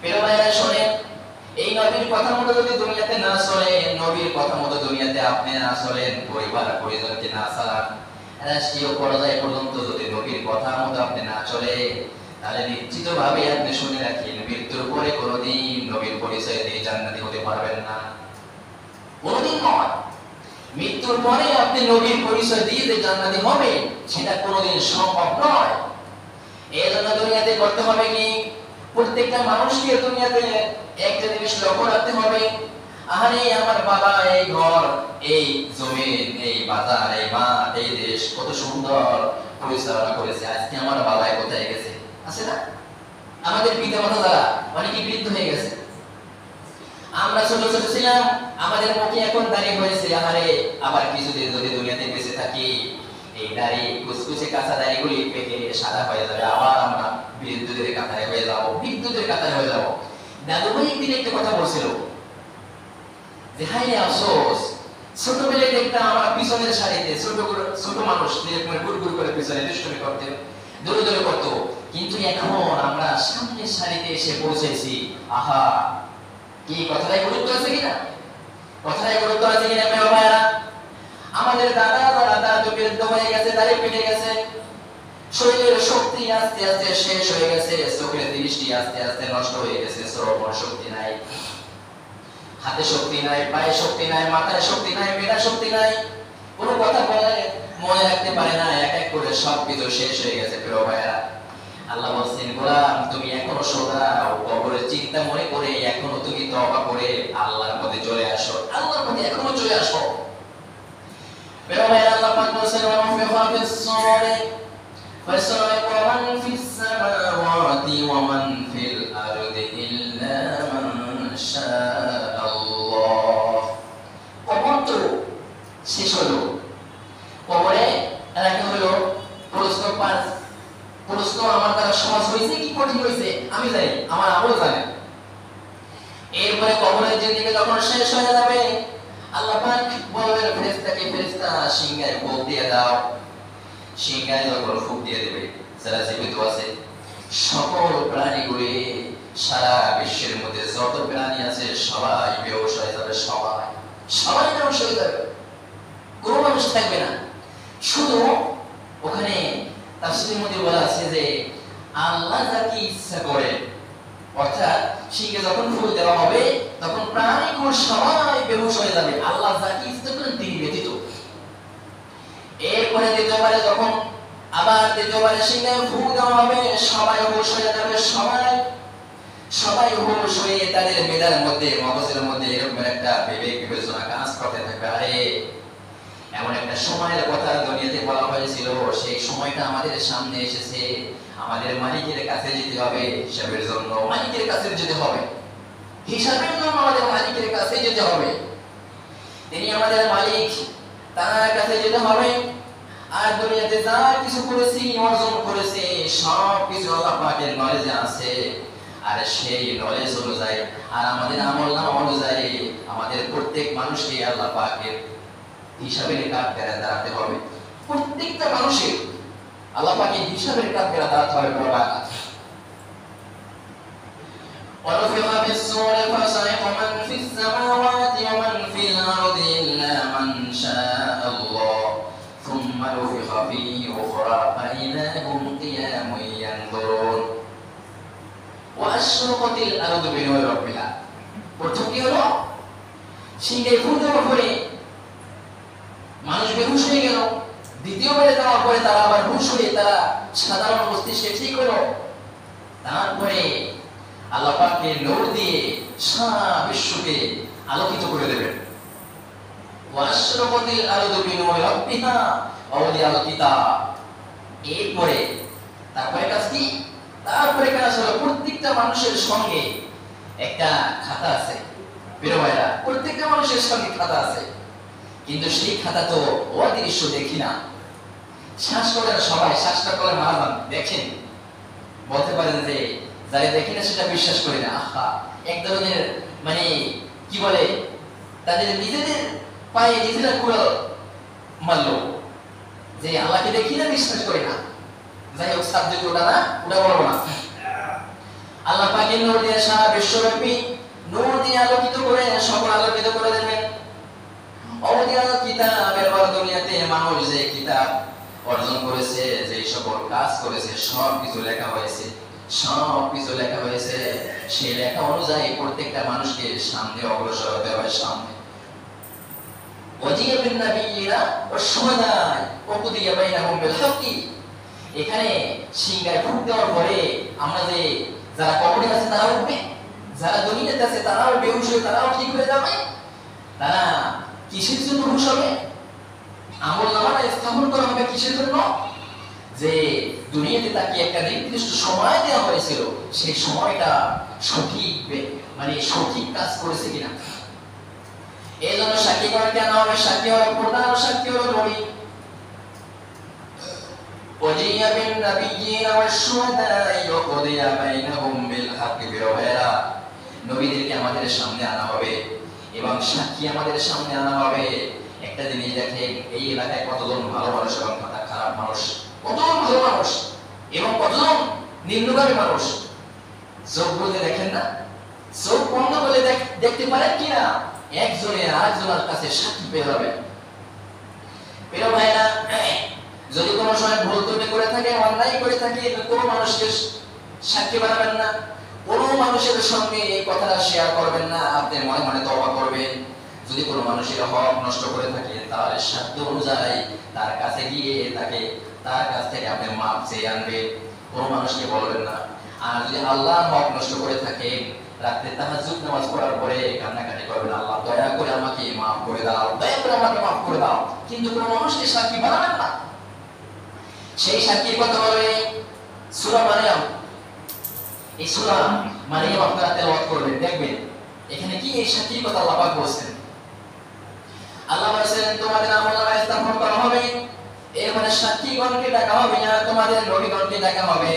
প্রিয় ভাইরা শুনেন, এই নবীর কথা মতো যদি দুনিয়াতে না চলেন, নবীর কথা মতো দুনিয়াতে আপনি না চলেন, পরিবার পরিজনকে না চালান, রাষ্ট্রীয় পর্যায় পর্যন্ত যদি নবীর কথা মতো আপনি না চলে, তাহলে নিশ্চিতভাবে আপনি শুনে রাখেন, মৃত্যুর পরে কোনোদিন নবীর পরিচয় দিয়ে জান্নাতি হতে পারবেন না। কোনোদিন নয়। মৃত্যুর পরে আপনি নবীর পরিচয় দিয়ে যে জান্নাতি হবেন, সেটা কোনোদিন সম্ভব নয়। এই জন্য দুনিয়াতে করতে হবে কি, প্রত্যেকটা মানুষকে দুনিয়াতে একটা জিনিস লক্ষ্য রাখতে হবে, আরে আমার বাবা এই ঘর, এই জমিন, এই বাজার, এই মাঠ, এই দেশ কত সুন্দর পরিচালনা করেছে, আজকে আমার বাবা কোথায় গেছে? আছে না? আমাদের পিতা মাতা যারা অনেকে বৃদ্ধ হয়ে গেছে, আমরা ছোট ছোট ছিলাম, আমাদের মুখে এখন দাঁড়িয়ে হয়েছে, আরে আবার কিছুদিন যদি দুনিয়াতে বেঁচে থাকি, এই দাড়ি কুচকুচে কাঁচা দাড়িগুলি পেকে সাদা হয়ে যাবে, আবার আমরা বিদ্যুতের কাতারে হয়ে যাব, বিদ্যুতের কাতারে হয়ে যাব। দাদু ভাই একদিন একটা কথা বলছিল যে হাই আফসোস, ছোটবেলায় দেখতাম আমার পিছনের সারিতে ছোট মানুষ গুড় করে পিছনে দুষ্টুমি করতে, দৌড়ে দৌড়ে করতো, কিন্তু এখন আমরা সামনের সারিতে এসে পৌঁছেছি। আহা, কি কথাটাই গুরুত্ব আছে কিনা? কথাটাই গুরুত্ব আছে কিনা প্রিয় ভাইরা? আমাদের দাদা দাদু বৃদ্ধ হয়ে গেছে, দাড়ি পেকে গেছে, শরীরের শক্তি আস্তে আস্তে শেষ হয়ে গেছে, চোখের দৃষ্টি আস্তে আস্তে নষ্ট হয়ে গেছে, শ্রবণ শক্তি নাই, হাতে শক্তি নাই, পায়ে শক্তি নাই, মাথায় শক্তি নাই, মেধা শক্তি নাই, কোনো কথা বলে মনে রাখতে পারে না, এক এক করে সব কিছু শেষ হয়ে গেছে প্রিয় ভাইরা। আল্লাহ বলছেন, গোলাম তুমি এখনো সোদাও, কবরের চিন্তা মনে করে এখনো তুমি তওবা করে আল্লাহর পথে চলে আসো, আল্লাহর পথে এখনো চলে আসো। প্রিয় ভাইরা, আল্লাহ পাক বলেছেন, ওয়া মানফিখা ফিস সূরি ফাসাইকা মান ফিস সামাওয়াতি ওয়া মান ফিল আরদি ইল্লা মান শাআল্লাহ। কবর তো শেষ হলো, কবরে রাখা হলো প্রশ্ন আমার দ্বারা সহজ হয়েছে কি কঠিন হয়েছে আমি জানি, আমার আমল জানে। এরপরে কবরের জিন্দেগি যখন শেষ হয়ে যাবে, আল্লাহ পাক বলবেন ফেরেশতাকে, ফেরেশতা সিংহায় ফুঁক দিয়ে দাও। সিংহায় যখন ফুঁক দিয়ে দেবে, যারা জীবিত আছে সকল প্রাণীগুলি, সারা বিশ্বের মধ্যে যত প্রাণী আছে সবাই বেহুশ হয়ে যাবে, সবাই বেহুশ হয়ে যাবে, কোনো মানুষ থাকবে না। শুধু ওখানে তাফসীরের মধ্যে বলা আছে যে আল্লাহ যাকে ইচ্ছা করে, অর্থাৎ সিংহে যখন ফুঁক দেওয়া হবে তখন প্রাণীগুলো সবাই বেহুশ হয়ে যাবে, আল্লাহ যাকে ইচ্ছা করেন তিনি ব্যতীত। এরপরে দ্বিতীয়বারে যখন আবার দ্বিতীয়বারে সিংহে ফুঁক দেওয়া হবে, সবাই হুঁশ হয়ে যাবে, সবাই হুঁশ হয়ে তাদের মেধার মধ্যে, মগজের মধ্যে এরকম একটা বিবেক বিবেচনা কাজ করতে থাকবে, আরে এমন একটা সময়ের কথা দুনিয়াতে বলা হয়েছিল, সেই সময়টা আমাদের সামনে এসেছে, আমাদের মালিকের কাছে যেতে হবে, হিসাবের জন্য মালিকের কাছে যেতে হবে, হিসাবের জন্য আমাদের মালিকের কাছে যেতে হবে, তিনি আমাদের মালিক, তার কাছে যেতে হবে। আর দুনিয়াতে যা কিছু করেছি, অর্জন করেছি, সব কিছু আল্লাহ পাকের নলেজে আছে, আর সেই নলেজ অনুযায়ী আর আমাদের আমলনামা অনুযায়ী আমাদের প্রত্যেক মানুষকে আল্লাহ পাকের হিসাবের কাঠগড়ায় দাঁড়াতে হবে। প্রত্যেকটা মানুষের আল্লাহ পাকের হিসাবের কাঠগড়ায় দাঁড়াতে হবে। বাবা, ونفخ في الصور فصعق من في السماوات ومن في الأرض إلا من شاء الله ثم نفخ فيه أخرى فإذا هم قيام ينظرون وأشرقت الأرض بنور ربها। প্রথম কি হলো? সিংহে ফুঁক দেওয়ার পরে মানুষ বেহুশ হয়ে গেল, দ্বিতীয়বারে দেওয়ার পরে তারা আবার হুঁশ হয়ে তারা সাধারণ মস্তিষ্কে ঠিক হলো। তারপরে আল্লাহ পাকের নূর দিয়ে সারা বিশ্বকে আলোকিত করে দেবেন। ওয়াশরাকাতিল আরদু বিনূরি রাব্বিহা ওয়া উদিয়াল কিতাব। তারপরে কাজ কি? তারপরে কাজ হলো প্রত্যেকটা মানুষের সঙ্গে একটা খাতা আছে। প্রিয় ভাইরা, প্রত্যেকটা মানুষের সঙ্গে খাতা আছে, কিন্তু সেই খাতা তো অদৃশ্য, দেখি না। শ্বাস করেন সবাই, শ্বাসটা করে মারা যান, দেখেন, বলতে পারেন যে যারা দেখি না সেটা বিশ্বাস করি না। আহা, এক ধরনের মানে কি বলে, তাদের নিজেদের পায়ে নিজেরা কুড়াল মারলো যে আল্লাহকে দেখি না, বিশ্বাস করি না। যাই হোক, সাবজেক্ট ওটা না, ওটা বলবো না। আল্লাহ পাকের নূর দিয়ে সারা বিশ্বব্যাপী নূর দিয়ে আলোকিত করে সকল আলোকিত করে দেবেন। অবদিয়াল কিতাবের পর দুনিয়াতে মানুষ যে কিতাব অর্জন করেছে, যে সকল কাজ করেছে, সব কিছু লেখা হয়েছে, সব কিছু লেখা হয়েছে। সেই লেখা অনুযায়ী প্রত্যেকটা মানুষকে সামনে অগ্রসর হতে হবে। সামনে ওয়াজিয়া বিন নাবিয়িনা ওয়াস শুহাদা ওয়া কুদিয়া বাইনাহুম বিল হাক্কি। এখানে সিংহায় ফুট দেওয়ার পরে আমরা যে যারা কবরে আছে তারা উঠবে, যারা দুনিয়াতে আছে তারাও বেহুশ হয়ে তারাও ঠিক হয়ে যাবে। তারা কিসের জন্য হুঁশ হবে? আমল নামাটা স্থাপন করা হবে কিসের জন্য? যে দুনিয়াতে তাকে একটা নির্দিষ্ট সময় দেওয়া হয়েছিল, সেই সময়টা সঠিক মানে সঠিক কাজ করেছে কিনা। এই জন্য সাক্ষী করাকে আনা হবে। সাক্ষী হলো প্রধান সাক্ষী হলো নবী। ওয়াজিয়া বিন নাবিয়িনা ওয়াস শুহাদা ওয়া কুদিয়া বাইনাহুম বিল হাক্কি বিরওয়ালা। নবীদেরকে আমাদের সামনে আনা হবে এবং সাক্ষী আমাদের সামনে আনা হবে। একটা জিনিস দেখেন, এই এলাকায় কতজন ভালো মানুষ এবং কত খারাপ মানুষ, কতজন ভালো মানুষ এবং কতজন নিম্নগামী মানুষ। চোখ বুঝে দেখেন না? চোখ বন্ধ করে দেখতে পারেন কিনা? একজনের আরেকজনের কাছে সাক্ষী পেয়ে যাবেন। প্রিয় ভাইরা, যদি কোনো সময় ভুল ত্রুটি করে থাকে, অন্যায় করে থাকে, কোনো মানুষকে সাক্ষী বানাবেন না, কোনো মানুষের সঙ্গে এই কথাটা শেয়ার করবেন না। আপনি মনে মনে তওবা করবেন। যদি কোনো মানুষের হক নষ্ট করে থাকে, তাহলে সাধ্য অনুযায়ী তার কাছে গিয়ে তার কাছ থেকে আপনি মাপ চেয়ে আনবেন। কোনো মানুষকে বলবেন না। আর যদি আল্লাহর হক নষ্ট করে থাকে, রাতে তাহাজ্জুদ নামাজ পড়ার পরে কান্নাকাটি করবেন, আল্লাহ দয়া করে আমাকে মাফ করে দাও, দয়া করে আমাকে মাফ করে দাও, কিন্তু কোনো মানুষকে সাক্ষী বানাবেন না। সেই সাক্ষীর কথা বলে সূরা মারইয়াম। এই সূরা মারইয়াম আপনারা তেলাওয়াত করবেন, দেখবেন এখানে কি এই সাক্ষীর কথা আল্লাহ পাক বলেছেন। আল্লাহ বলেছেন তোমাদের আমলনামায় স্থাপন করা হবে, এর মানে সাক্ষীগণকে ডাকা হবে না, তোমাদের নবীগণকে ডাকা হবে।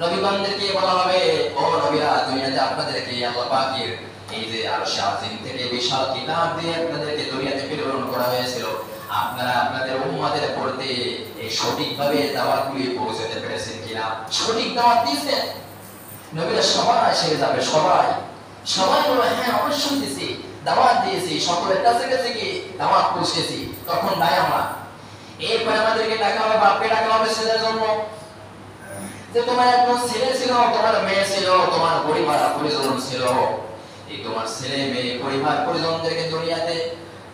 নবীগণদেরকে বলা হবে, ও নবীরা, দুনিয়াতে আপনাদেরকে আল্লাহ পাকের এই যে আরশে আজিম থেকে বিশাল কিতাব দিয়ে আপনাদেরকে দুনিয়াতে প্রেরণ করা হয়েছিল। আপনারা আপনাদের উম্মতের পড়তে এই সঠিকভাবে দাওয়াতগুলি পৌঁছাতে পেরেছেন কিনা? সঠিক দাওয়াত দিয়েছেন? নবীরা সবাই সেরে যাবে, সবাই বলবে হ্যাঁ অবশ্যই দিয়েছি, দাওয়াত দিয়েছি, সকলের কাছে কাছে গিয়ে দাওয়াত পৌঁছেছি। তখন নাই আমরা। এরপরে আমাদেরকে ডাকা হবে, বাপকে ডাকা হবে ছেলের জন্য, যে তোমার একজন ছেলে ছিল, তোমার মেয়ে ছিল, তোমার পরিবার পরিজন ছিল, এই তোমার ছেলে মেয়ে পরিবার পরিজনদেরকে দুনিয়াতে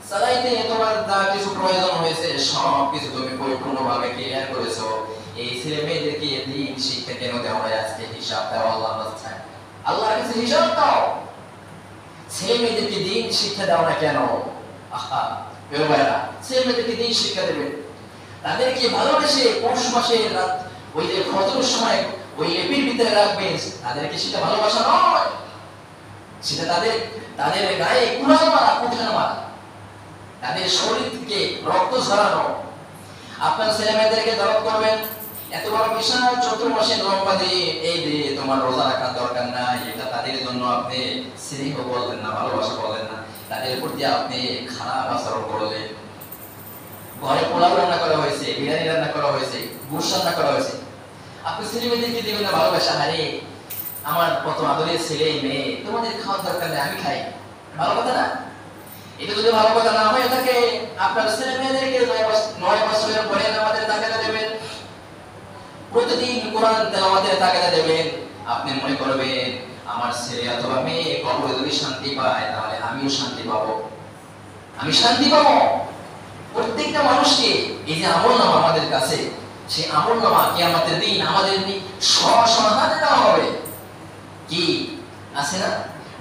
চালাইতে তোমার যা কিছু প্রয়োজন হয়েছে সব কিছু তুমি পরিপূর্ণভাবে ক্লিয়ার করেছো। এই ছেলে মেয়েদেরকে দিন শিক্ষা কেন দেওয়া হয়? আজকে হিসাব দাও আল্লাহর রাস্তায়, আল্লাহর কাছে হিসাব দাও। ছেলে মেয়েদেরকে দিন শিক্ষা দাও না কেন? আহা প্রিয় ভাইরা, ছেলে মেয়েদেরকে দিন শিক্ষা দেবেন, তাদেরকে ভালোবেসে পৌষ মাসে ওই যে ফজরের সময় ওই লেপির ভিতরে রাখবেন। তাদেরকে সেটা ভালোবাসা নয়, সেটা তাদের গায়ে কুড়াল মারা, কুঠার মারা, তাদের শরীর থেকে রক্ত ঝরানো। আপনার ছেলে মেয়েদেরকে দরদ করবেন। এত বড় বিশাল চতুর্মাসের লম্বা দিয়ে এই যে তোমার রোজা রাখার দরকার নাই, এটা তাদের জন্য আপনি স্নেহ বললেন না, ভালোবাসা বললেন না, তাদের প্রতি আপনি খারাপ আচরণ করলেন। ঘরে পোলাও রান্না করা হয়েছে, বিরিয়ানি রান্না করা হয়েছে, গোশ রান্না করা হয়েছে, আপনি ছেলে মেয়েদেরকে দেবেন না ভালোবাসা। আরে আমার কত আদরের ছেলে মেয়ে, তোমাদের খাওয়ার দরকার নেই, আমি খাই। ভালো কথা না? এটা যদি ভালো কথা না হয়ে থাকে, আপনার ছেলে মেয়েদেরকে 9 বছরের পরে নামাজের তাগাদা দেবেন, প্রতিদিন কোরআন তেলাওয়াতের তাগাদা দেবেন। আপনি মনে করবেন আমার ছেলে অথবা মেয়ে কবরে যদি শান্তি পায়, তাহলে আমিও শান্তি পাবো, আমি শান্তি পাবো। প্রত্যেকটা মানুষকে এই যে আমলনামা আমাদের কাছে, সেই আমলনামা কিয়ামতের দিন আমাদের সমাধানে দেওয়া হবে। কি আছে না?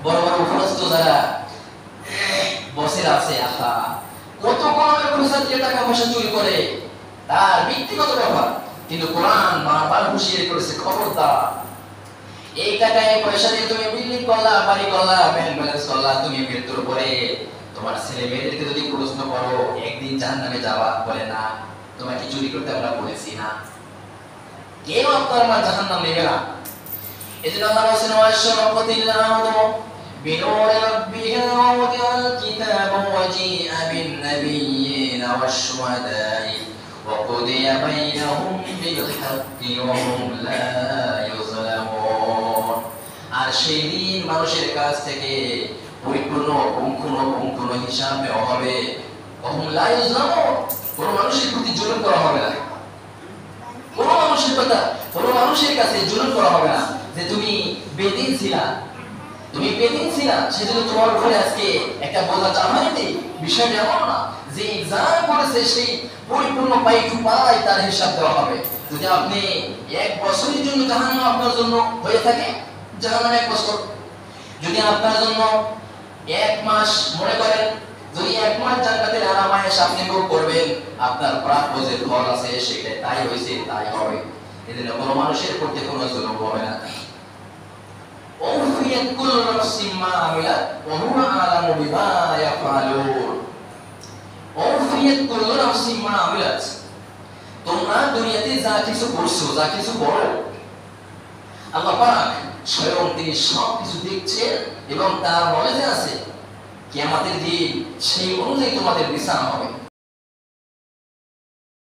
বড় বড় উপরস্থ যারা বসের আছে, আহা কত কমের পয়সা দিয়ে টাকা পয়সা চুরি করে, তার ব্যক্তিগত ব্যাপার, কিন্তু কোরআন বারবার হুঁশিয়ারি করেছে, খবরদার এই টাকায় পয়সা দিয়ে তুমি বিল্ডিং করলা, বাড়ি করলা, ব্যাংক ব্যালেন্স করলা, তুমি মৃত্যুর পরে তোমার ছেলে মেয়েদেরকে যদি প্রশ্ন করো একদিন জাহান্নামে যাওয়া, বলে না তোমাকে চুরি করতে আমরা বলেছি না, কেউ আপনার জাহান্নাম নেবে না। এজন্য আল্লাহ বলেছেন ওয়াশরাফাতিল্লাহু বিনুরি রাব্বিহা ওয়া ওয়াদিআল কিতাবা ওয়া জিআ বিন নাবিয়্যিনা ওয়াশ শুহাদা'i ওয়া কুদিয়া বাইনাহুম বিল হাক্কি ওয়া হুম লা ইউযলামুন। আর সেই দিন মানুষের কাছ থেকে পরিপূর্ণ পুঙ্খানুপুঙ্খ হিসাব নেওয়া হবে। ওহুম লা ইউজলামুন, কোন মানুষের প্রতি জুলুম করা হবে না, কোন মানুষের কাছে জুলুম করা হবে না যে তুমি বেদিন ছিলা সেজন্য তোমার উপরে আজকে একটা বোঝা চাপাই নেই। বিষয়টা এমন না যে এক্সাম করেছে সেই পরিপূর্ণ পাই টু পাই তার হিসাব দেওয়া হবে। যদি আপনি 1 বছরের জন্য জাহান্নাম আপনার জন্য হয়ে থাকে, জাহান্নাম 1 বছর। যদি আপনার জন্য 1 মাস, মনে করেন যদি 1 মাস জান্নাতের আরামায়েশ আপনি ভোগ করবেন, আপনার প্রাপ্য যে ফল আছে সেটা তাই হইছে তাই হবে। এজন্য কোনো মানুষের প্রতি কোনো জুলুম হবে না। ওফিয়াত কুল্লু নাফসিন মা আমিলাত ওয়া হুয়া আ'লামু বিমা ইয়াফআলুন। ওফিয়াত কুল্লু নাফসিন মা আমিলাত, তোমরা দুনিয়াতে যা কিছু করছো, যা কিছু করো, আল্লাহ পাক স্বয়ং তিনি সবকিছু দেখছেন এবং তার নলেজে আছে। কিয়ামতের দিন সেই অনুযায়ী তোমাদের বিচার হবে।